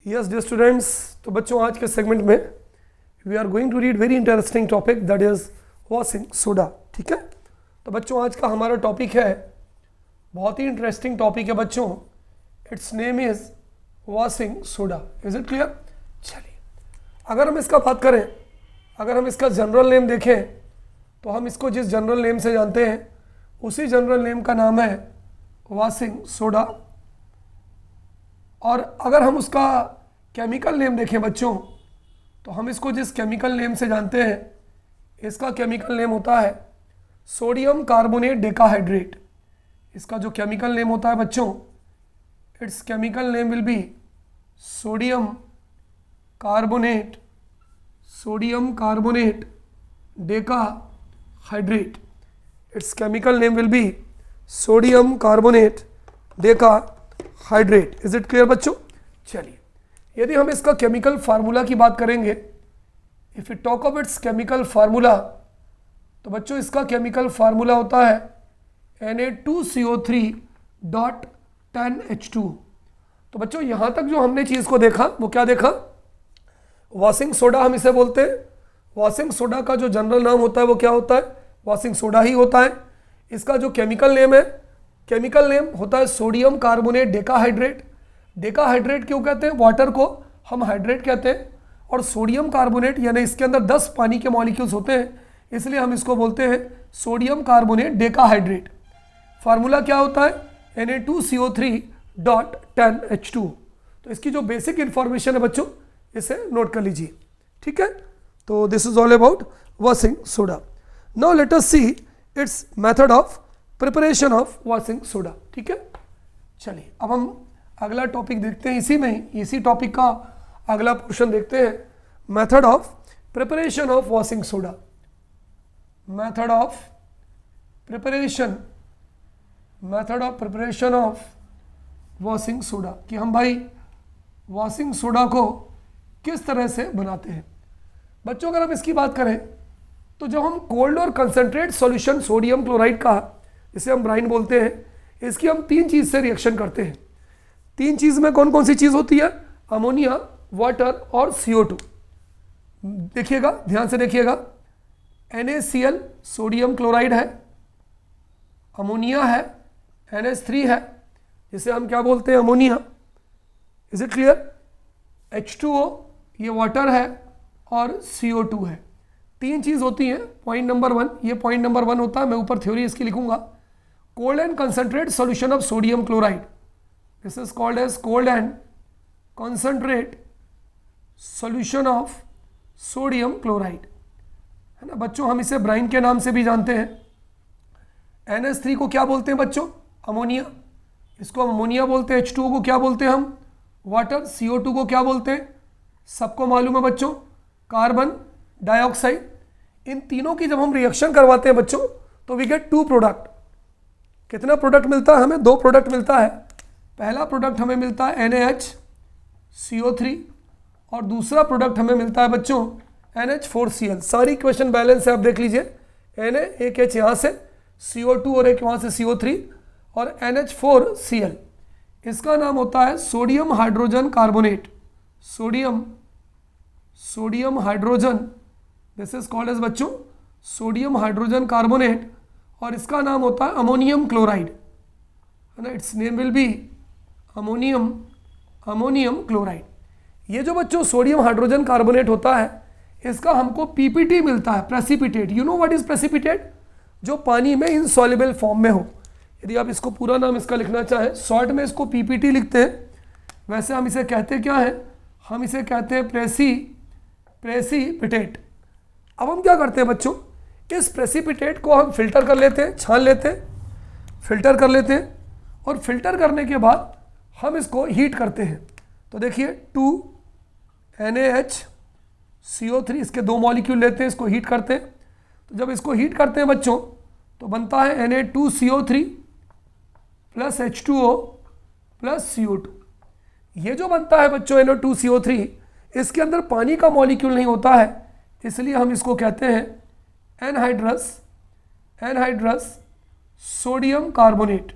Yes dear students, तो बच्चों आज के सेगमेंट में we are going to read very interesting topic that is washing soda. ठीक है, तो बच्चों आज का हमारा टॉपिक है, बहुत ही इंटरेस्टिंग टॉपिक है बच्चों। It's name is washing soda. Is it clear? चलिए, अगर हम इसका बात करें, अगर हम इसका जनरल नेम देखें तो हम इसको जिस जनरल नेम से जानते हैं उसी जनरल नेम का नाम है वॉशिंग सोडा। और अगर हम उसका केमिकल नेम देखें बच्चों तो हम इसको जिस केमिकल नेम से जानते हैं इसका केमिकल नेम होता है सोडियम कार्बोनेट डेकाहाइड्रेट। इसका जो केमिकल नेम होता है बच्चों, it's chemical name will B sodium carbonate decahydrate. It's chemical name will B sodium carbonate decahydrate. Is it clear बच्चों? चलिए, यदि हम इसका केमिकल फार्मूला की बात करेंगे, if you talk of its chemical formula, तो बच्चों इसका केमिकल फार्मूला होता है Na2CO3.10H2। तो बच्चों यहाँ तक जो हमने चीज़ को देखा वो क्या देखा? वॉशिंग सोडा हम इसे बोलते हैं। वॉशिंग सोडा का जो जनरल नाम होता है वो क्या होता है? वॉशिंग सोडा ही होता है। इसका जो केमिकल नेम है, केमिकल नेम होता है सोडियम कार्बोनेट डेकाहाइड्रेट। डेकाहाइड्रेट क्यों कहते हैं? वाटर को हम हाइड्रेट कहते हैं, और सोडियम कार्बोनेट यानी इसके अंदर 10 पानी के मॉलिक्यूल्स होते हैं, इसलिए हम इसको बोलते हैं सोडियम कार्बोनेट डेकाहाइड्रेट। फार्मूला क्या होता है? Na2CO3.10H2। तो इसकी जो बेसिक इंफॉर्मेशन है बच्चों, इसे नोट कर लीजिए। ठीक है, तो this is all about washing soda. Now let us see its method of preparation of washing soda. ठीक है, चलिए अब हम अगला टॉपिक देखते हैं। इसी में इसी टॉपिक का अगला पोर्शन देखते हैं, method of preparation of washing soda. Method of preparation of washing soda, कि हम भाई वॉशिंग सोडा को किस तरह से बनाते हैं। बच्चों अगर हम इसकी बात करें तो जब हम कोल्ड और कंसंट्रेट सॉल्यूशन सोडियम क्लोराइड का, जिसे हम ब्राइन बोलते हैं, इसकी हम 3 चीज़ से रिएक्शन करते हैं। 3 चीज़ में कौन कौन सी चीज़ होती है? अमोनिया, वाटर और CO2। देखिएगा, ध्यान से देखिएगा, NaCl सोडियम क्लोराइड है, अमोनिया है, NH3 है जिसे हम क्या बोलते हैं? Ammonia. Is it clear? H2O ये वाटर है और CO2 है। 3 चीज़ होती हैं। पॉइंट नंबर 1, ये पॉइंट नंबर 1 होता है, मैं ऊपर थ्योरी इसकी लिखूंगा। Cold and concentrate solution of sodium chloride, this is called as cold and concentrate solution of sodium chloride, है ना बच्चों। हम इसे ब्राइन के नाम से भी जानते हैं। NH3 को क्या बोलते हैं बच्चों? अमोनिया। इसको हम अमोनिया बोलते हैं। H2O को क्या बोलते हैं हम? वाटर। CO2 को क्या बोलते हैं? सबको मालूम है बच्चों, कार्बन डाइऑक्साइड। इन तीनों की जब हम रिएक्शन करवाते हैं बच्चों तो वी गेट 2 प्रोडक्ट। कितना प्रोडक्ट मिलता है हमें? 2 प्रोडक्ट मिलता है। पहला प्रोडक्ट हमें मिलता है NaHCO3 और दूसरा प्रोडक्ट हमें मिलता है बच्चों NH4Cl। सारी इक्वेशन बैलेंस है, आप देख लीजिए। Na एक H यहाँ से, CO2 और एक वहाँ से CO3 और NH4Cl। इसका नाम होता है sodium hydrogen carbonate. Sodium hydrogen, this is called as बच्चों सोडियम हाइड्रोजन कार्बोनेट, और इसका नाम होता है अमोनियम क्लोराइड, है ना। Its name will be ammonium chloride. ये जो बच्चों सोडियम हाइड्रोजन कार्बोनेट होता है, इसका हमको PPT मिलता है, precipitate. You know what is precipitate? जो पानी में इनसॉल्युबल फॉर्म में हो। यदि आप इसको पूरा नाम इसका लिखना चाहें, शॉर्ट में इसको PPT लिखते हैं। वैसे हम इसे कहते क्या है? हम इसे कहते हैं प्रेसिपिटेट। अब हम क्या करते हैं बच्चों? इस प्रेसिपिटेट को हम फिल्टर कर लेते हैं, छान लेते हैं, फिल्टर कर लेते हैं, और फिल्टर करने के बाद हम इसको हीट करते हैं। तो देखिए 2 NaHCO3, इसके 2 मॉलिक्यूल लेते हैं, इसको हीट करते हैं। तो जब इसको हीट करते हैं बच्चों तो बनता है Na2CO3 plus H2O plus CO2। ये जो बनता है बच्चों Na2CO3, इसके अंदर पानी का मॉलिक्यूल नहीं होता है, इसलिए हम इसको कहते हैं एनहाइड्रस सोडियम कार्बोनेट।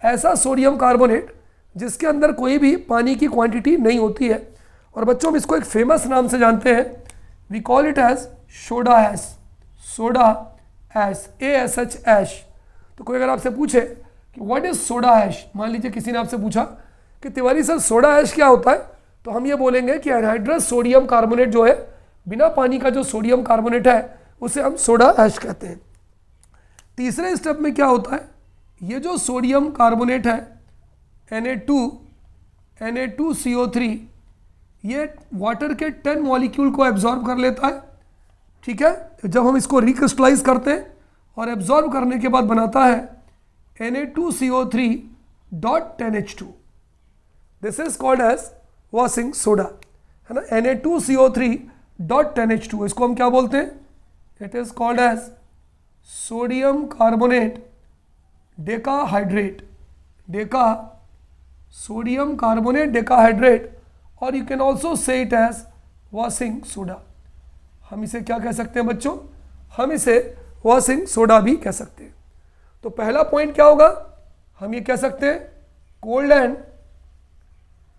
ऐसा सोडियम कार्बोनेट जिसके अंदर कोई भी पानी की क्वांटिटी नहीं होती है। और बच्चों हम इसको एक फेमस नाम से जानते हैं, we call it as soda ash, soda ash, ASH ash. तो कोई अगर आपसे पूछे कि व्हाट इज सोडा ऐश, मान लीजिए किसी ने आपसे पूछा कि तिवारी सर सोडा ऐश क्या होता है, तो हम ये बोलेंगे कि एनहाइड्रस सोडियम कार्बोनेट जो है, बिना पानी का जो सोडियम कार्बोनेट है उसे हम सोडा ऐश कहते हैं। तीसरे स्टेप में क्या होता है, ये जो सोडियम कार्बोनेट है Na2CO3, ये वाटर के 10 मॉलिक्यूल को एब्जॉर्ब कर लेता है, ठीक है। जब हम इसको रिक्रिस्टलाइज करते हैं और एब्जॉर्ब करने के बाद बनाता है Na2CO3.10H2, this is called as washing soda, है ना। Na2CO3.10H2, इसको हम क्या बोलते हैं, it is called as sodium carbonate decahydrate, sodium carbonate decahydrate, और you can also say it as washing soda. हम इसे क्या कह सकते हैं बच्चों, हम इसे वॉशिंग सोडा भी कह सकते हैं। तो पहला पॉइंट क्या होगा, हम ये कह सकते हैं cold and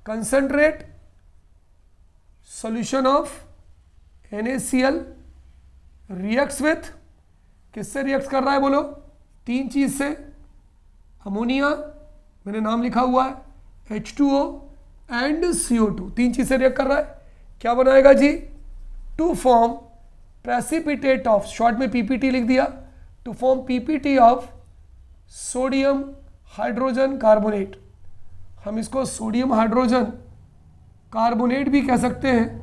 concentrate solution of NaCl reacts with, किससे रिएक्ट कर रहा है बोलो, 3 चीज से, अमोनिया, मैंने नाम लिखा हुआ है, H2O एंड CO2, 3 चीज से रिएक्ट कर रहा है। क्या बनाएगा जी, to form precipitate of, short में PPT लिख दिया, to form PPT of sodium hydrogen carbonate. हम इसको सोडियम हाइड्रोजन कार्बोनेट भी कह सकते हैं,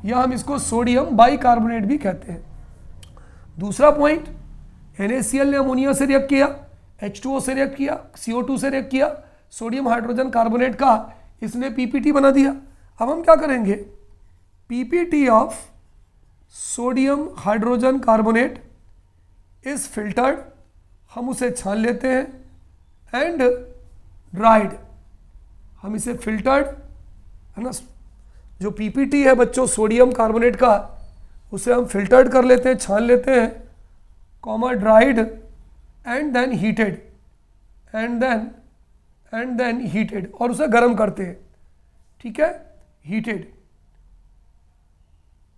या हम इसको सोडियम बाइकार्बोनेट भी कहते हैं। दूसरा पॉइंट, NaCl ने अमोनिया से रिएक्ट किया, H2O से रिएक्ट किया, CO2 से रिएक्ट किया, सोडियम हाइड्रोजन कार्बोनेट का इसने PPT बना दिया। अब हम क्या करेंगे, PPT of sodium hydrogen carbonate is filtered, हम उसे छान लेते हैं, एंड ड्राइड, हम इसे फिल्टर्ड, है ना, जो PPT है बच्चों सोडियम कार्बोनेट का, उसे हम फिल्टर्ड कर लेते हैं, छान लेते हैं, comma dried, and then heated, and then heated, और उसे गर्म करते हैं, ठीक है, हीटेड,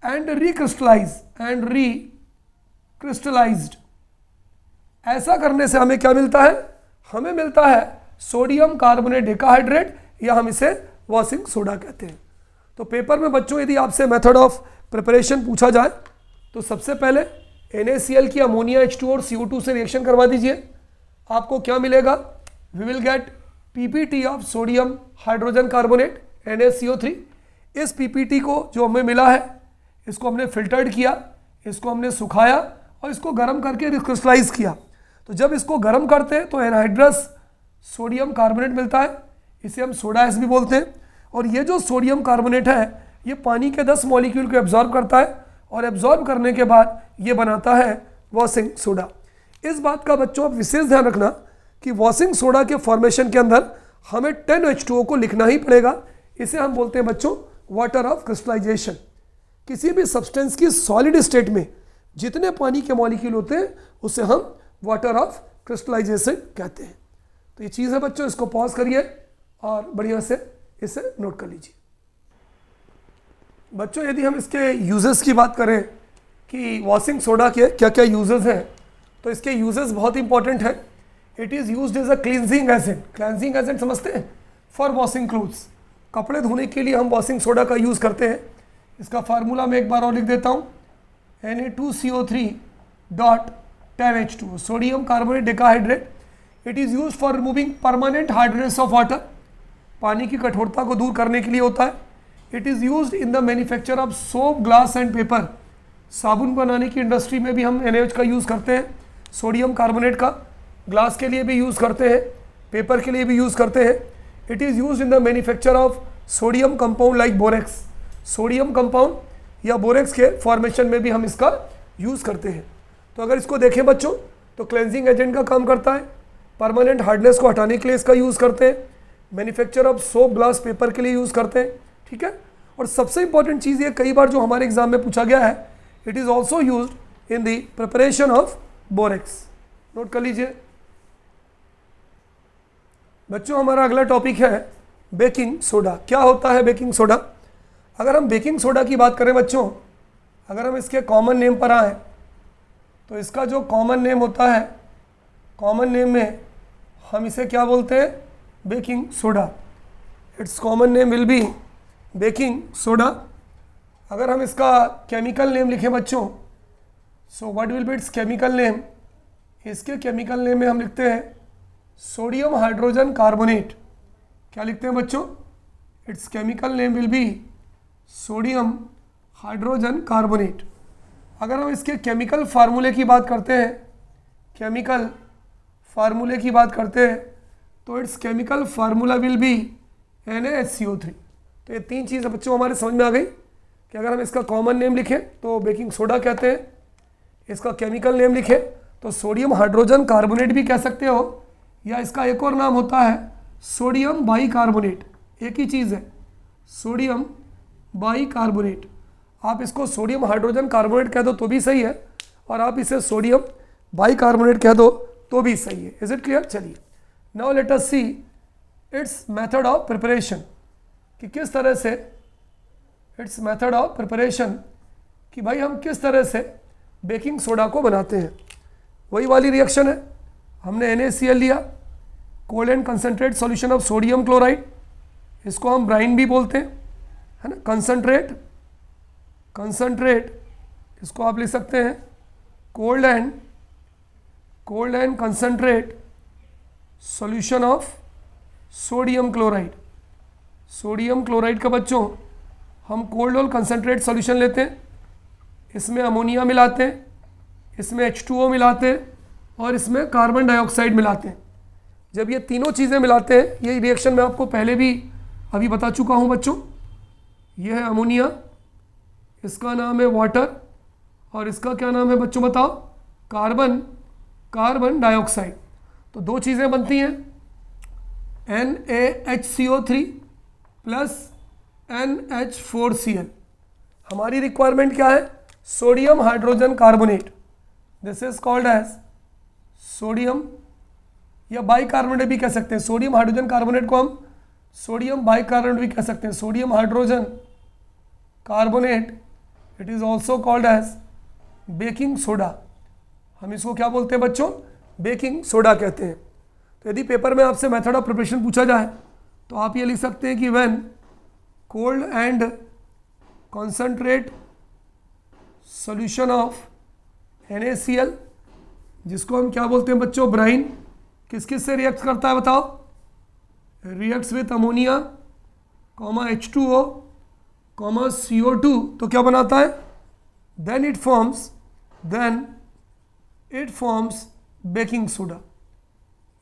एंड रिक्रिस्टलाइज्ड। ऐसा करने से हमें क्या मिलता है, हमें मिलता है सोडियम कार्बोनेट डेकाहाइड्रेट, या हम इसे वॉशिंग सोडा कहते हैं। तो पेपर में बच्चों यदि आपसे मेथड ऑफ प्रिपरेशन पूछा जाए तो सबसे पहले NaCl की अमोनिया, H2O और CO2 से रिएक्शन करवा दीजिए, आपको क्या मिलेगा, we will get PPT of sodium hydrogen carbonate NaCO3। इस PPT को जो हमें मिला है, इसको हमने फिल्टर्ड किया, इसको हमने सुखाया और इसको गर्म करके रिक्रिस्टलाइज किया। तो जब इसको गर्म करते हैं तो एनहाइड्रस सोडियम कार्बोनेट मिलता है, इसे हम सोडा ऐश भी बोलते हैं। और ये जो सोडियम कार्बोनेट है, ये पानी के 10 मॉलिक्यूल को एब्जॉर्ब करता है, और एब्जॉर्ब करने के बाद ये बनाता है वॉशिंग सोडा। इस बात का बच्चों आप विशेष ध्यान रखना कि वॉशिंग सोडा के फॉर्मेशन के अंदर हमें 10H2O को लिखना ही पड़ेगा। इसे हम बोलते हैं बच्चों वाटर ऑफ क्रिस्टलाइजेशन। किसी भी सब्सटेंस की सॉलिड स्टेट में जितने पानी के मॉलिक्यूल होते हैं उसे हम वाटर ऑफ क्रिस्टलाइजेशन कहते हैं। तो ये चीज़ है बच्चों, इसको पॉज करिए और बढ़िया से इसे नोट कर लीजिए। बच्चों यदि हम इसके यूजेस की बात करें कि वॉशिंग सोडा के क्या क्या यूजेस हैं, तो इसके यूजेस बहुत इंपॉर्टेंट है। It is used as a cleansing agent. Cleansing agent समझते हैं, फॉर वॉशिंग क्लोथ्स, कपड़े धोने के लिए हम वॉशिंग सोडा का यूज़ करते हैं। इसका फार्मूला मैं एक बार और लिख देता हूँ, Na2CO3.10H2O, sodium carbonate decahydrate. It is used for removing permanent hardness of water, पानी की कठोरता को दूर करने के लिए होता है। It is used in the manufacture of soap, glass and paper. साबुन बनाने की इंडस्ट्री में भी हम NaOH का यूज़ करते हैं, सोडियम कार्बोनेट का। ग्लास के लिए भी यूज़ करते हैं, पेपर के लिए भी यूज़ करते हैं। It is used in the manufacture of sodium compound like borax. Sodium compound या बोरेक्स के फॉर्मेशन में भी हम इसका यूज़ करते हैं। तो अगर इसको देखें बच्चों तो क्लेंजिंग एजेंट का काम करता है, परमानेंट हार्डनेस को हटाने के लिए इसका यूज़ करते हैं, manufacture of soap, glass, paper के लिए यूज़ करते हैं, ठीक है। और सबसे इंपॉर्टेंट चीज़ ये कई बार जो हमारे एग्जाम में पूछा गया है, it is also used in the preparation of borax. Note कर लीजिए बच्चों। हमारा अगला टॉपिक है बेकिंग सोडा। क्या होता है बेकिंग सोडा? अगर हम बेकिंग सोडा की बात करें बच्चों, अगर हम इसके कॉमन नेम पर आएँ तो इसका जो कॉमन नेम होता है, कॉमन नेम में हम इसे क्या बोलते हैं? Baking soda. It's common name will B baking soda. अगर हम इसका केमिकल नेम लिखें बच्चों, so what will be it's chemical name? इसके केमिकल नेम में हम लिखते हैं सोडियम हाइड्रोजन कार्बोनेट। क्या लिखते हैं बच्चों? It's chemical name will B sodium hydrogen carbonate. अगर हम इसके केमिकल फार्मूले की बात करते हैं, केमिकल फार्मूले की बात करते हैं, तो it's chemical formula will be NaHCO3। तो ये तीन चीज़ें बच्चों हमारे समझ में आ गई कि अगर हम इसका कॉमन नेम लिखें तो बेकिंग सोडा कहते हैं, इसका केमिकल नेम लिखें तो सोडियम हाइड्रोजन कार्बोनेट भी कह सकते हो, या इसका एक और नाम होता है सोडियम बाइकार्बोनेट। एक ही चीज़ है, सोडियम बाइकार्बोनेट। आप इसको सोडियम हाइड्रोजन कार्बोनेट कह दो तो भी सही है, और आप इसे सोडियम बाइकार्बोनेट कह दो तो भी सही है। Is it clear? चलिए, now let us see its method of preparation, कि किस तरह से, इट्स मेथड ऑफ प्रिपरेशन, कि भाई हम किस तरह से बेकिंग सोडा को बनाते हैं। वही वाली रिएक्शन है, हमने NaCl लिया, cold and concentrate solution of sodium chloride, इसको हम ब्राइन भी बोलते हैं, है ना। कंसनट्रेट, कंसनट्रेट इसको आप लिख सकते हैं cold and concentrate solution of sodium chloride. Sodium chloride का बच्चों हम कोल्ड और कंसनट्रेट सॉल्यूशन लेते हैं, इसमें अमोनिया मिलाते हैं, इसमें H2O मिलाते हैं, और इसमें कार्बन डाइऑक्साइड मिलाते हैं। जब ये तीनों चीज़ें मिलाते हैं, ये रिएक्शन मैं आपको पहले भी अभी बता चुका हूँ बच्चों, ये है अमोनिया, इसका नाम है वाटर, और इसका क्या नाम है बच्चों बताओ? Carbon dioxide. तो दो चीज़ें बनती हैं, NaHCO3 प्लस NH4Cl। हमारी रिक्वायरमेंट क्या है? Sodium hydrogen carbonate. This is called as sodium, या बाइकार्बोनेट भी कह सकते हैं। सोडियम हाइड्रोजन कार्बोनेट को हम सोडियम बाइकार्बोनेट भी कह सकते हैं, sodium hydrogen carbonate. It is also called as baking soda. हम इसको क्या बोलते हैं बच्चों? बेकिंग सोडा कहते हैं। तो यदि पेपर में आपसे मेथड ऑफ प्रिपरेशन पूछा जाए तो आप ये लिख सकते हैं कि when cold and concentrate solution of NaCl, जिसको हम क्या बोलते हैं बच्चों? ब्राइन, किस किस से रिएक्ट करता है बताओ? Reacts with ammonia, H2O, CO2, तो क्या बनाता है? Then it forms baking soda.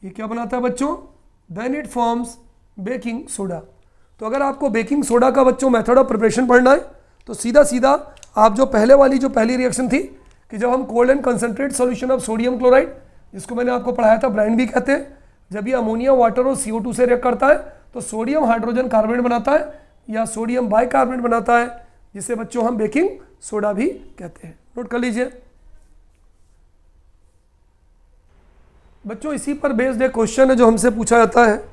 ये क्या बनाता है बच्चों? Then it forms baking soda. तो अगर आपको बेकिंग सोडा का बच्चों मेथड ऑफ प्रिपरेशन पढ़ना है तो सीधा सीधा आप जो पहली रिएक्शन थी कि जब हम cold and concentrate solution of sodium chloride, जिसको मैंने आपको पढ़ाया था ब्राइन भी कहते हैं, जब ये अमोनिया, वाटर और CO2 से रिएक्ट करता है तो सोडियम हाइड्रोजन कार्बोनेट बनाता है या सोडियम बाइकार्बोनेट बनाता है, जिसे बच्चों हम बेकिंग सोडा भी कहते हैं। नोट कर लीजिए बच्चों। इसी पर बेस्ड एक क्वेश्चन है जो हमसे पूछा जाता है,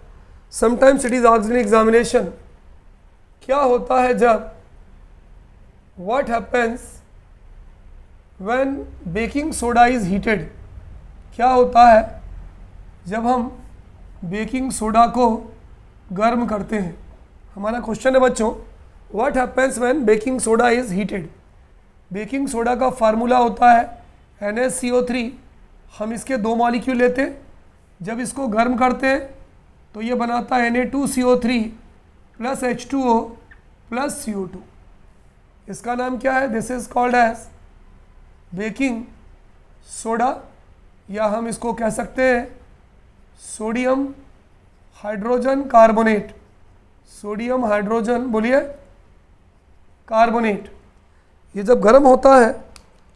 sometimes it is asked in examination. क्या होता है जब, what happens when baking soda is heated? क्या होता है जब हम बेकिंग सोडा को गर्म करते हैं? हमारा क्वेश्चन है बच्चों, what happens when baking soda is heated. Baking soda का फार्मूला होता है NaCO3। हम इसके दो मॉलिक्यूल लेते हैं, जब इसको गर्म करते हैं तो ये बनाता है Na2CO3 plus H2O plus CO2। इसका नाम क्या है? This is called as baking soda, या हम इसको कह सकते हैं sodium hydrogen carbonate. Sodium hydrogen बोलिए कार्बोनेट। ये जब गर्म होता है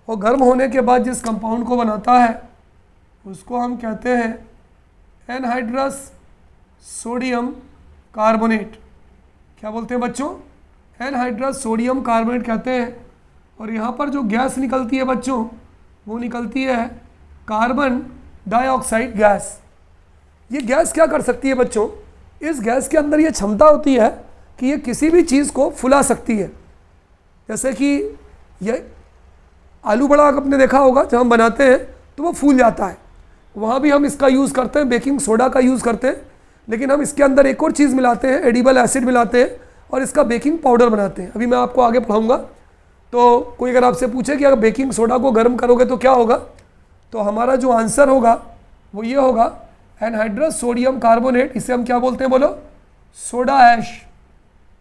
और गर्म होने के बाद जिस कंपाउंड को बनाता है उसको हम कहते हैं एनहाइड्रस सोडियम कार्बोनेट। क्या बोलते हैं बच्चों? एनहाइड्रस सोडियम कार्बोनेट कहते हैं। और यहाँ पर जो गैस निकलती है बच्चों, वो निकलती है कार्बन डाइऑक्साइड गैस। ये गैस क्या कर सकती है बच्चों? इस गैस के अंदर ये क्षमता होती है कि ये किसी भी चीज़ को फुला सकती है। जैसे कि ये आलू बड़ा आपने देखा होगा, जब हम बनाते हैं तो वो फूल जाता है, वहाँ भी हम इसका यूज़ करते हैं, बेकिंग सोडा का यूज़ करते हैं, लेकिन हम इसके अंदर एक और चीज़ मिलाते हैं, एडिबल एसिड मिलाते हैं और इसका बेकिंग पाउडर बनाते हैं। अभी मैं आपको आगे पढ़ाऊँगा। तो कोई अगर आपसे पूछे कि अगर बेकिंग सोडा को गर्म करोगे तो क्या होगा, तो हमारा जो आंसर होगा वो ये होगा एनहाइड्रस सोडियम कार्बोनेट। इसे हम क्या बोलते हैं, बोलो, सोडा ऐश।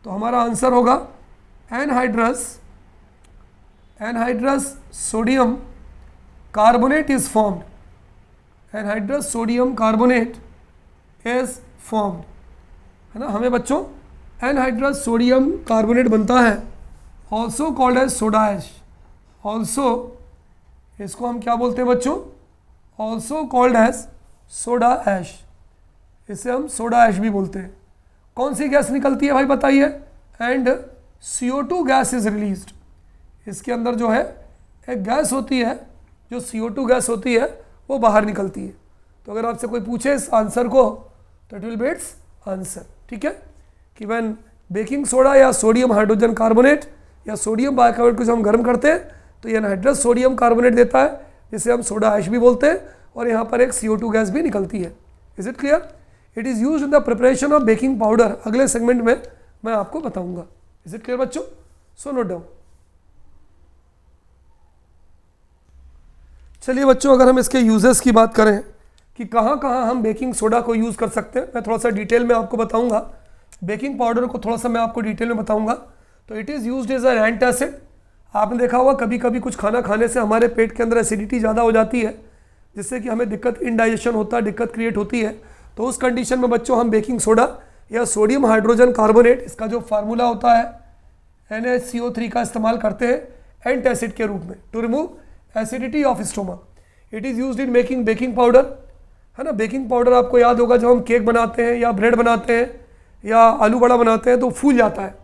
तो हमारा आंसर होगा anhydrous sodium carbonate is formed, anhydrous sodium carbonate is formed, है ना। हमें बच्चों एनहाइड्रस सोडियम कार्बोनेट बनता है, also called as soda ash. Also इसको हम क्या बोलते हैं बच्चों, also called as soda ash. इसे हम सोडा ऐश भी बोलते हैं। कौन सी गैस निकलती है भाई बताइए, and CO2 gas is released. इसके अंदर जो है एक गैस होती है, जो CO2 गैस होती है वो बाहर निकलती है। तो अगर आपसे कोई पूछे इस आंसर को तो it will be it's answer, ठीक है, कि व्हेन बेकिंग सोडा या सोडियम हाइड्रोजन कार्बोनेट या सोडियम बाइकार्बोनेट को जब हम गर्म करते हैं तो ये एनहाइड्रस सोडियम कार्बोनेट देता है, जिसे हम सोडा ऐश भी बोलते हैं, और यहाँ पर एक CO2 गैस भी निकलती है। Is it clear? It is used in the preparation of baking powder. अगले सेगमेंट में मैं आपको बताऊंगा। इज इट क्लियर बच्चों? So note down. चलिए बच्चों, अगर हम इसके यूजेस की बात करें कि कहाँ कहाँ हम बेकिंग सोडा को यूज़ कर सकते हैं, मैं थोड़ा सा डिटेल में आपको बताऊंगा। बेकिंग पाउडर को थोड़ा सा मैं आपको डिटेल में बताऊंगा। तो it is used as a antacid. आपने देखा होगा कभी कभी कुछ खाना खाने से हमारे पेट के अंदर एसिडिटी ज़्यादा हो जाती है, जिससे कि हमें दिक्कत, इंडाइजेशन होता है, दिक्कत क्रिएट होती है। तो उस कंडीशन में बच्चों हम बेकिंग सोडा या सोडियम हाइड्रोजन कार्बोनेट, इसका जो फार्मूला होता है NaCO3 का इस्तेमाल करते हैं एंटासिड के रूप में to remove acidity of stomach. It is used in making baking powder, है ना। बेकिंग पाउडर आपको याद होगा, जब हम केक बनाते हैं या ब्रेड बनाते हैं या आलू बड़ा बनाते हैं तो फूल जाता है।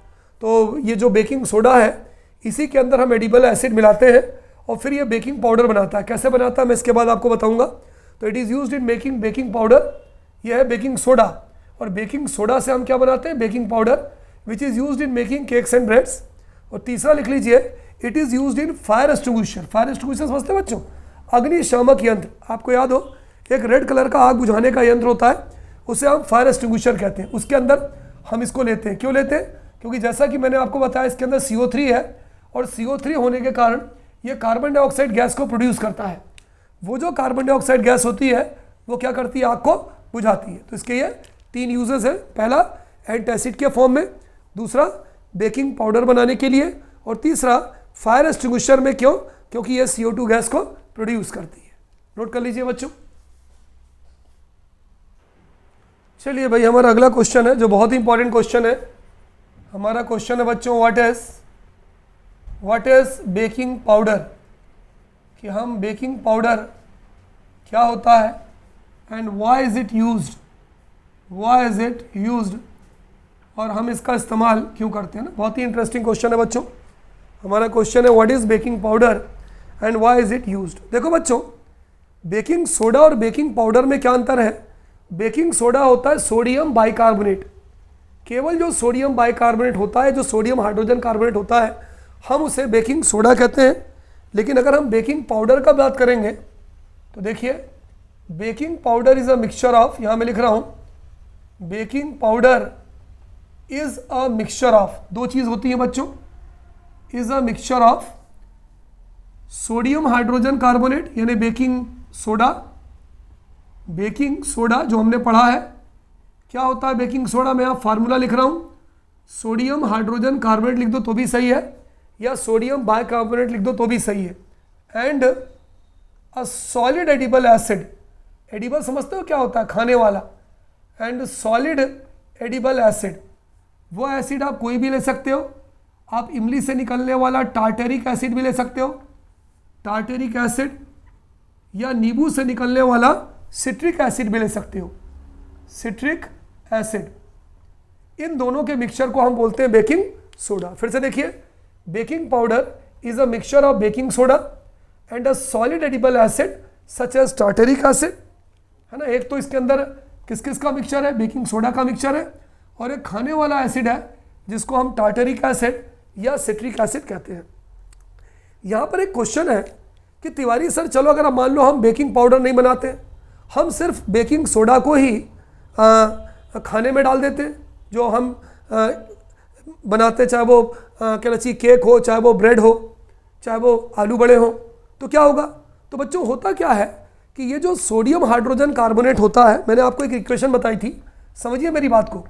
तो ये जो बेकिंग सोडा है, इसी के अंदर हम एडिबल एसिड मिलाते हैं और फिर ये बेकिंग पाउडर बनाता है। कैसे बनाता है मैं इसके बाद आपको बताऊंगा। तो it is used in making baking powder, यह है बेकिंग सोडा, और बेकिंग सोडा से हम क्या बनाते हैं, baking powder, which is used in making cakes and breads. और तीसरा लिख लीजिए, it is used in fire extinguisher. Fire extinguisher समझते हैं बच्चों, अग्निशामक यंत्र। आपको याद हो, एक रेड कलर का आग बुझाने का यंत्र होता है, उसे हम फायर एक्सटिंग्विशर कहते हैं। उसके अंदर हम इसको लेते हैं। क्यों लेते हैं? क्योंकि जैसा कि मैंने आपको बताया, इसके अंदर CO3 है, और CO3 होने के कारण ये कार्बन डाइऑक्साइड गैस को प्रोड्यूस करता है। वो जो कार्बन डाइऑक्साइड गैस होती है वो क्या करती है, आग को बुझाती है। तो इसके ये 3 यूजेस है। पहला एंटासिड के फॉर्म में, दूसरा बेकिंग पाउडर बनाने के लिए, और तीसरा फायर एक्सटिंग्विशर में। क्यों? क्योंकि ये CO2 गैस को प्रोड्यूस करती है। नोट कर लीजिए बच्चों। चलिए भाई, हमारा अगला क्वेश्चन है जो बहुत ही इंपॉर्टेंट क्वेश्चन है। हमारा क्वेश्चन है बच्चों, व्हाट इज बेकिंग पाउडर, कि हम बेकिंग पाउडर क्या होता है, and why is it used, और हम इसका इस्तेमाल क्यों करते हैं ना। बहुत ही इंटरेस्टिंग क्वेश्चन है बच्चों। हमारा क्वेश्चन है what is baking powder and why is it used. देखो बच्चों, बेकिंग सोडा और बेकिंग पाउडर में क्या अंतर है। बेकिंग सोडा होता है सोडियम बाइकार्बोनेट। केवल जो सोडियम बाइकार्बोनेट होता है, जो सोडियम हाइड्रोजन कार्बोनेट होता है, हम उसे बेकिंग सोडा कहते हैं। लेकिन अगर हम बेकिंग पाउडर का बात करेंगे तो देखिए, baking powder is a mixture of, यहां मैं लिख रहा हूं, baking powder is a mixture of, 2 चीज होती है बच्चों, is a mixture of sodium hydrogen carbonate, यानी बेकिंग सोडा जो हमने पढ़ा है, क्या होता है बेकिंग सोडा। मैं यहाँ फार्मूला लिख रहा हूँ, सोडियम हाइड्रोजन कार्बोनेट लिख दो तो भी सही है, या सोडियम बाइकार्बोनेट लिख दो तो भी सही है। And a solid edible acid, edible समझते हो क्या होता है, खाने वाला। एंड सॉलिड एडिबल एसिड, वो एसिड आप कोई भी ले सकते हो। आप इमली से निकलने वाला टार्टेरिक एसिड भी ले सकते हो, टार्टेरिक एसिड, या नींबू से निकलने वाला सिट्रिक एसिड भी ले सकते हो, सिट्रिक एसिड। इन दोनों के मिक्सचर को हम बोलते हैं बेकिंग सोडा। फिर से देखिए, baking powder is a mixture of baking soda and a solid edible acid such as tartaric acid, है ना। एक तो इसके अंदर किस किस का मिक्सचर है? बेकिंग सोडा का मिक्सचर है, और एक खाने वाला एसिड है जिसको हम टार्टरिक एसिड या सिट्रिक एसिड कहते हैं। यहाँ पर एक क्वेश्चन है कि तिवारी सर चलो अगर हम मान लो हम बेकिंग पाउडर नहीं बनाते, हम सिर्फ बेकिंग सोडा को ही खाने में डाल देते, जो हम बनाते, चाहे वो क्या चाहिए केक हो, चाहे वो ब्रेड हो, चाहे वो आलू बड़े हो, तो क्या होगा? तो बच्चों होता क्या है कि ये जो सोडियम हाइड्रोजन कार्बोनेट होता है, मैंने आपको एक इक्वेशन बताई थी, समझिए मेरी बात को।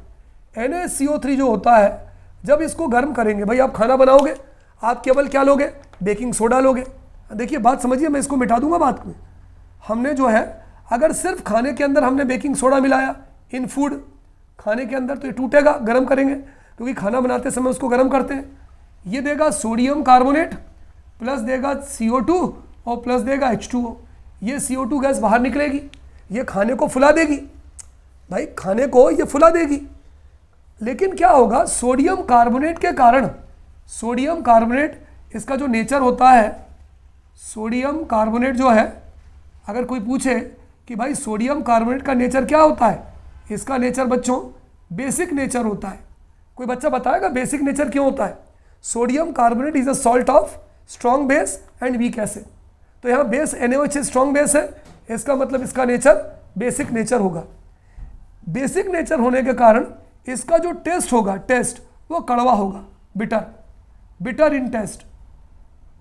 NaCO3 जो होता है, जब इसको गर्म करेंगे, भाई आप खाना बनाओगे, आप केवल क्या लोगे? बेकिंग सोडा लोगे। देखिए बात समझिए, मैं इसको मिटा दूंगा बात में। हमने जो है अगर सिर्फ खाने के अंदर हमने बेकिंग सोडा मिलाया इन फूड खाने के अंदर, तो ये टूटेगा, गर्म करेंगे, क्योंकि खाना बनाते समय उसको गर्म करते हैं। ये देगा सोडियम कार्बोनेट प्लस देगा CO2 और प्लस देगा H2O। ये CO2 गैस बाहर निकलेगी, ये खाने को फुला देगी, भाई खाने को ये फुला देगी। लेकिन क्या होगा? सोडियम कार्बोनेट के कारण, सोडियम कार्बोनेट इसका जो नेचर होता है, सोडियम कार्बोनेट जो है, अगर कोई पूछे कि भाई सोडियम कार्बोनेट का नेचर क्या होता है, इसका नेचर बच्चों बेसिक नेचर होता है। कोई बच्चा बताएगा बेसिक नेचर क्यों होता है? Sodium carbonate is a salt of strong base and weak acid. तो यहाँ बेस NaOH स्ट्रॉन्ग बेस है, इसका मतलब इसका नेचर बेसिक नेचर होगा। बेसिक नेचर होने के कारण इसका जो टेस्ट होगा, टेस्ट वो कड़वा होगा, बिटर, बिटर इन टेस्ट।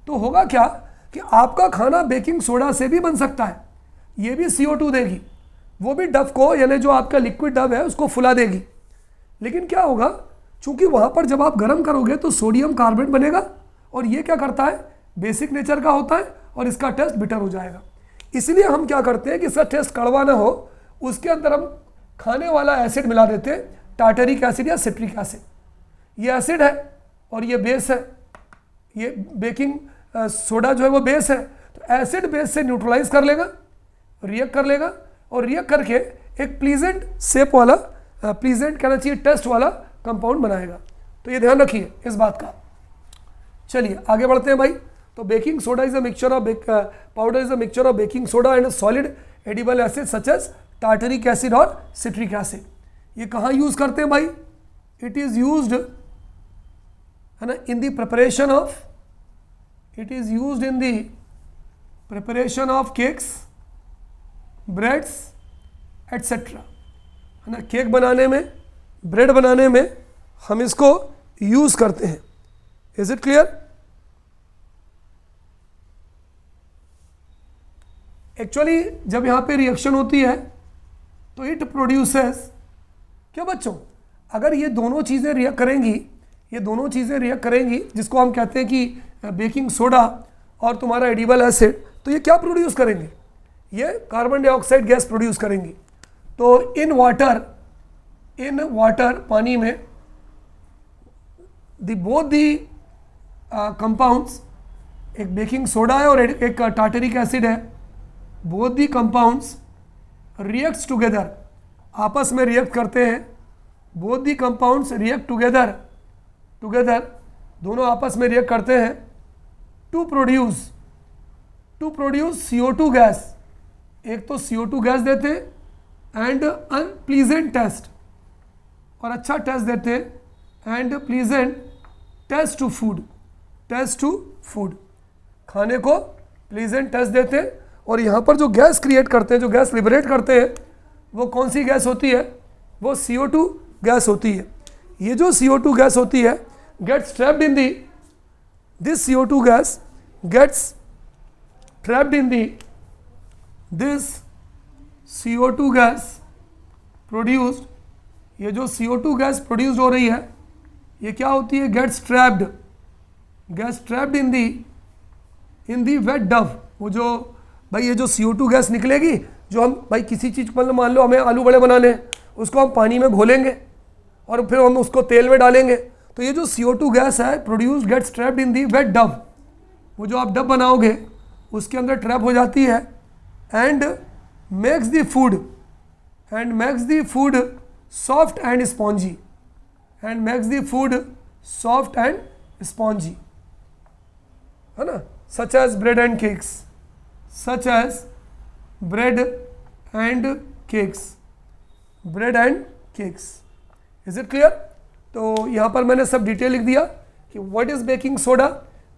तो होगा क्या कि आपका खाना बेकिंग सोडा से भी बन सकता है, ये भी CO2 देगी, वो भी डव को, यानी जो आपका लिक्विड डव है उसको फुला देगी। लेकिन क्या होगा, चूंकि वहां पर जब आप गर्म करोगे तो सोडियम कार्बोनेट बनेगा, और ये क्या करता है? बेसिक नेचर का होता है, और इसका टेस्ट बिटर हो जाएगा। इसलिए हम क्या करते हैं कि इसका टेस्ट कड़वा ना हो, उसके अंदर हम खाने वाला एसिड मिला देते हैं, टार्टरिक एसिड या सिट्रिक एसिड। ये एसिड है और ये बेस है, ये बेकिंग सोडा जो है वो बेस है, तो एसिड बेस से न्यूट्रलाइज कर लेगा, रिएक्ट कर लेगा, और रिएक्ट करके एक प्लीजेंट शेप वाला, प्लीजेंट कहना चाहिए टेस्ट वाला कंपाउंड बनाएगा। तो ये ध्यान रखिए इस बात का। चलिए आगे बढ़ते हैं भाई। तो baking soda is a mixture of powder is a mixture of baking soda and solid edible acid such as tartaric acid और सिट्रिक एसिड। ये कहाँ यूज करते हैं भाई? इट इज यूज्ड, है ना, in the preparation of, it is used in the preparation of cakes, breads etcetera, है ना। केक बनाने में, ब्रेड बनाने में हम इसको यूज करते हैं। Is it clear? एक्चुअली जब यहां पे रिएक्शन होती है तो इट प्रोड्यूसेस, क्या बच्चों, अगर ये दोनों चीजें रिएक्ट करेंगी, ये दोनों चीजें रिएक्ट करेंगी, जिसको हम कहते हैं कि बेकिंग सोडा और तुम्हारा एडिबल एसिड, तो ये क्या प्रोड्यूस करेंगे? ये कार्बन डाइऑक्साइड गैस प्रोड्यूस करेंगी। तो इन वाटर, पानी में, बोथ दी कंपाउंड्स, एक बेकिंग सोडा है और एक टार्टरिक एसिड है, both the compounds reacts together, आपस में रिएक्ट करते हैं। Both the compounds react together, दोनों आपस में रिएक्ट करते हैं टू प्रोड्यूस CO2 गैस। एक तो CO2 गैस देते हैं एंड अनप्लीजेंट टेस्ट, और अच्छा टेस्ट देते हैं, and pleasant taste to food, खाने को प्लीजेंट टेस्ट देते हैं। और यहाँ पर जो गैस क्रिएट करते हैं, जो गैस लिबरेट करते हैं, वो कौन सी गैस होती है? वो CO2 गैस होती है। ये जो CO2 गैस होती है gets trapped in the, this CO2 gas gets trapped in the, this CO2 gas produced, ये जो CO2 गैस प्रोड्यूस्ड हो रही है, ये क्या होती है? Gets trapped in the wet dough. वो जो भाई ये जो CO2 गैस निकलेगी, जो हम भाई किसी चीज़, मतलब मान लो हमें आलू बड़े बनाने हैं, उसको हम पानी में घोलेंगे और फिर हम उसको तेल में डालेंगे, तो ये जो CO2 गैस है produced gets trapped in the wet dough, वो जो आप डब बनाओगे उसके अंदर ट्रैप हो जाती है, and makes the food soft and spongy, है ना, such as bread and cakes, bread and cakes. Is it clear? तो यहाँ पर मैंने सब डिटेल लिख दिया कि what is baking soda,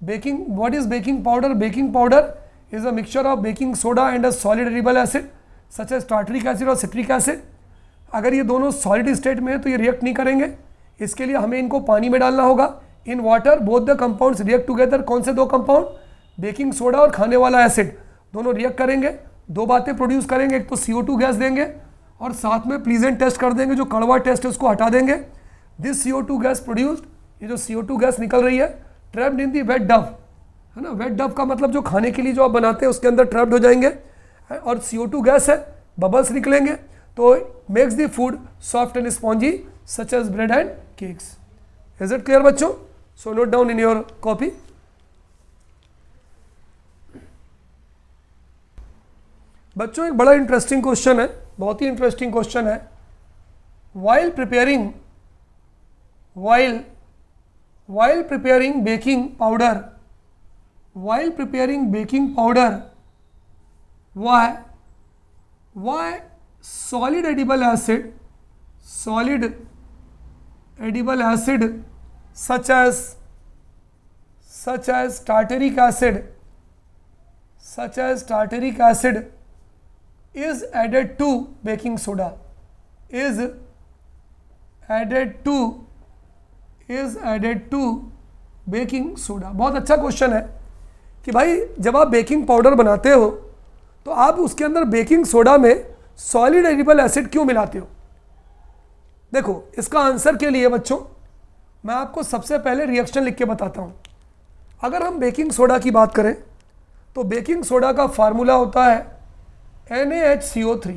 what is baking powder. Baking powder is a mixture of baking soda and a solid edible acid such as tartaric acid और citric acid. अगर ये दोनों सॉलिड स्टेट में है तो ये रिएक्ट नहीं करेंगे, इसके लिए हमें इनको पानी में डालना होगा। In water both the compounds react together. कौन से दो कंपाउंड? बेकिंग सोडा और खाने वाला एसिड, दोनों रिएक्ट करेंगे, दो बातें प्रोड्यूस करेंगे। एक तो CO2 गैस देंगे और साथ में प्लीजेंट टेस्ट कर देंगे, जो कड़वा टेस्ट है उसको हटा देंगे। दिस CO2 गैस प्रोड्यूस्ड, ये जो CO2 गैस निकल रही है trapped in the wet dough, है ना। वेट डव का मतलब जो खाने के लिए जो आप बनाते हैं उसके अंदर ट्रैप्ड हो जाएंगे और CO2 गैस है, बबल्स निकलेंगे तो makes the food soft and spongy such as bread and cakes. Is it clear बच्चों? So note down in your copy. बच्चों एक बड़ा इंटरेस्टिंग क्वेश्चन है, बहुत ही इंटरेस्टिंग क्वेश्चन है। while preparing baking powder, why solid edible acid such as tartaric acid is added to baking soda, is added to baking soda. बहुत अच्छा question है कि भाई जब आप बेकिंग पाउडर बनाते हो तो आप उसके अंदर बेकिंग सोडा में सॉलिड एडिबल एसिड क्यों मिलाते हो? देखो इसका आंसर के लिए बच्चों मैं आपको सबसे पहले रिएक्शन लिख के बताता हूँ। अगर हम बेकिंग सोडा की बात करें तो बेकिंग सोडा का फार्मूला होता है NaHCO3।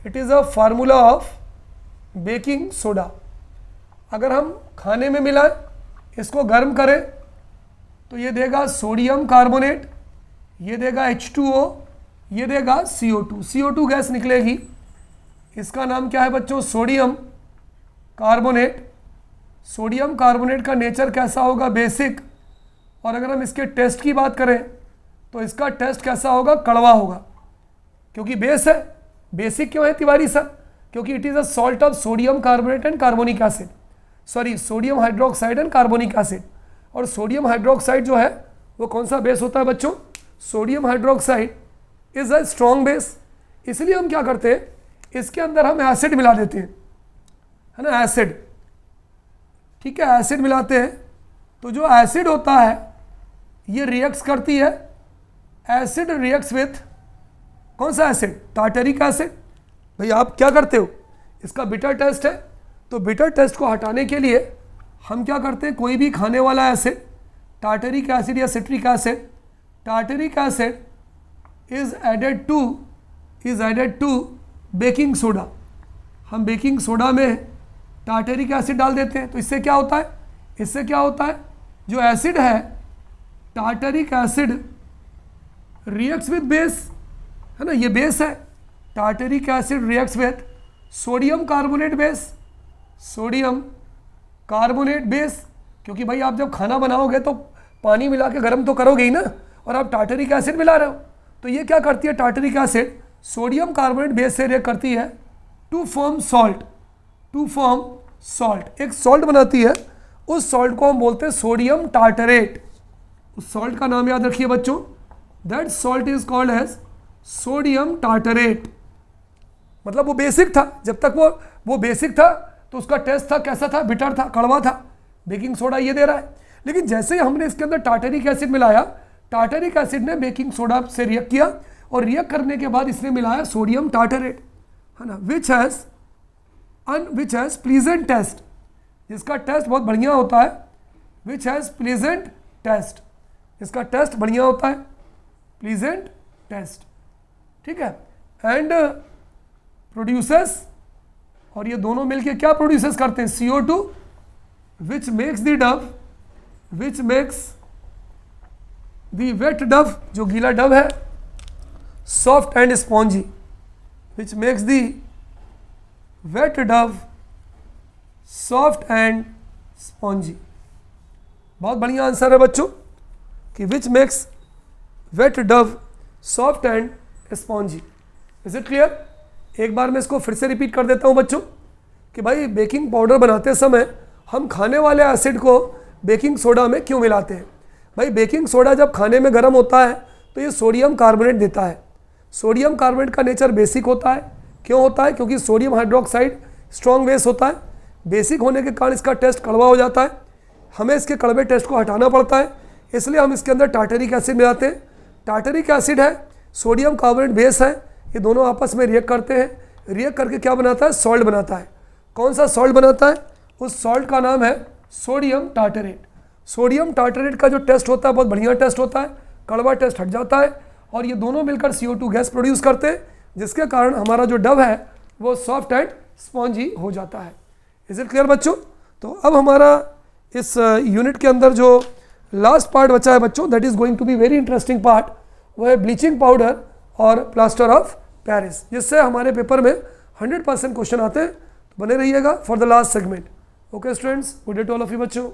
It is a formula of baking soda. अगर हम खाने में मिलाएं, इसको गर्म करें तो ये देगा सोडियम कार्बोनेट, ये देगा H2O, ये देगा CO2। CO2 गैस निकलेगी, इसका नाम क्या है बच्चों? Sodium carbonate. सोडियम कार्बोनेट का नेचर कैसा होगा? बेसिक। और अगर हम इसके टेस्ट की बात करें तो इसका टेस्ट कैसा होगा? कड़वा होगा, क्योंकि बेस है। बेसिक क्यों है तिवारी सर? क्योंकि it is a salt of sodium carbonate and carbonic acid, sorry sodium hydroxide and carbonic acid. और सोडियम हाइड्रोक्साइड जो है वो कौन सा बेस होता है बच्चों? Sodium hydroxide is a strong base. इसलिए हम क्या करते हैं, इसके अंदर हम एसिड मिला देते हैं, है ना, एसिड। ठीक है, एसिड मिलाते हैं तो जो एसिड होता है ये रिएक्ट्स करती है। एसिड रिएक्ट्स विथ कौन सा एसिड? Tartaric acid. भाई आप क्या करते हो, इसका बिटर टेस्ट है तो बिटर टेस्ट को हटाने के लिए हम क्या करते हैं, कोई भी खाने वाला एसिड, टार्टरिक एसिड या citric acid, tartaric acid is added to baking soda. हम बेकिंग सोडा में टार्टरिक एसिड डाल देते हैं तो इससे क्या होता है? जो एसिड है tartaric acid reacts with base, है ना, ये बेस है। Tartaric acid reacts with sodium carbonate base, क्योंकि भाई आप जब खाना बनाओगे तो पानी मिला के गर्म तो करोगे ही ना, और आप टार्टरिक एसिड मिला रहे हो तो ये क्या करती है? Tartaric acid sodium carbonate base से रिएक्ट करती है टू फॉर्म सॉल्ट। एक सॉल्ट बनाती है, उस सॉल्ट को हम बोलते हैं सोडियम टार्टरेट। उस सॉल्ट का नाम याद रखिए बच्चों, that salt is called as sodium tartrate. मतलब वो बेसिक था, जब तक वो बेसिक था तो उसका टेस्ट था कैसा था? बिटर था, कड़वा था। बेकिंग सोडा ये दे रहा है, लेकिन जैसे ही हमने इसके अंदर टार्टरिक एसिड मिलाया, टार्टरिक एसिड ने बेकिंग सोडा से रिएक्ट किया और रिएक्ट करने के बाद इसने मिलाया सोडियम टार्टरेट, है ना, विच हैज़ प्लीजेंट टेस्ट, जिसका टेस्ट बहुत बढ़िया होता है। विच हैज़ प्लीजेंट टेस्ट, इसका टेस्ट बढ़िया होता है, प्लीजेंट टेस्ट। ठीक है, एंड प्रोड्यूसेस, और ये दोनों मिलके क्या प्रोड्यूसेस करते हैं? CO2 which makes the wet dough, जो गीला डव है, soft and spongy. Which makes the wet dough soft and spongy. बहुत बढ़िया आंसर है बच्चों कि which makes wet dough soft and spongy. Is it clear? एक बार मैं इसको फिर से रिपीट कर देता हूँ बच्चों कि भाई बेकिंग पाउडर बनाते समय हम खाने वाले एसिड को बेकिंग सोडा में क्यों मिलाते हैं। भाई बेकिंग सोडा जब खाने में गर्म होता है तो ये सोडियम कार्बोनेट देता है। सोडियम कार्बोनेट का नेचर बेसिक होता है। क्यों होता है? क्योंकि सोडियम हाइड्रोक्साइड स्ट्रॉन्ग बेस होता है। बेसिक होने के कारण इसका टेस्ट कड़वा हो जाता है। हमें इसके कड़वे टेस्ट को हटाना पड़ता है, इसलिए हम इसके अंदर टार्टरिक एसिड मिलाते हैं। टार्टरिक एसिड है, सोडियम कार्बोनेट बेस है, ये दोनों आपस में रिएक्ट करते हैं। रिएक्ट करके क्या बनाता है? सॉल्ट बनाता है। कौन सा सॉल्ट बनाता है? उस सॉल्ट का नाम है सोडियम टार्टरेट। सोडियम टार्टरेट का जो टेस्ट होता है बहुत बढ़िया टेस्ट होता है, कड़वा टेस्ट हट जाता है और ये दोनों मिलकर CO2 गैस प्रोड्यूस करते हैं, जिसके कारण हमारा जो डव है वो सॉफ्ट एंड स्पॉन्जी हो जाता है। इज इट क्लियर बच्चों? तो अब हमारा इस यूनिट के अंदर जो लास्ट पार्ट बचा है बच्चों, that is going to be very interesting part, वो है ब्लीचिंग पाउडर और प्लास्टर ऑफ पेरिस, जिससे हमारे पेपर में 100% क्वेश्चन आते हैं। तो बने रहिएगा for the last segment. Okay students, good day to all of you बच्चों।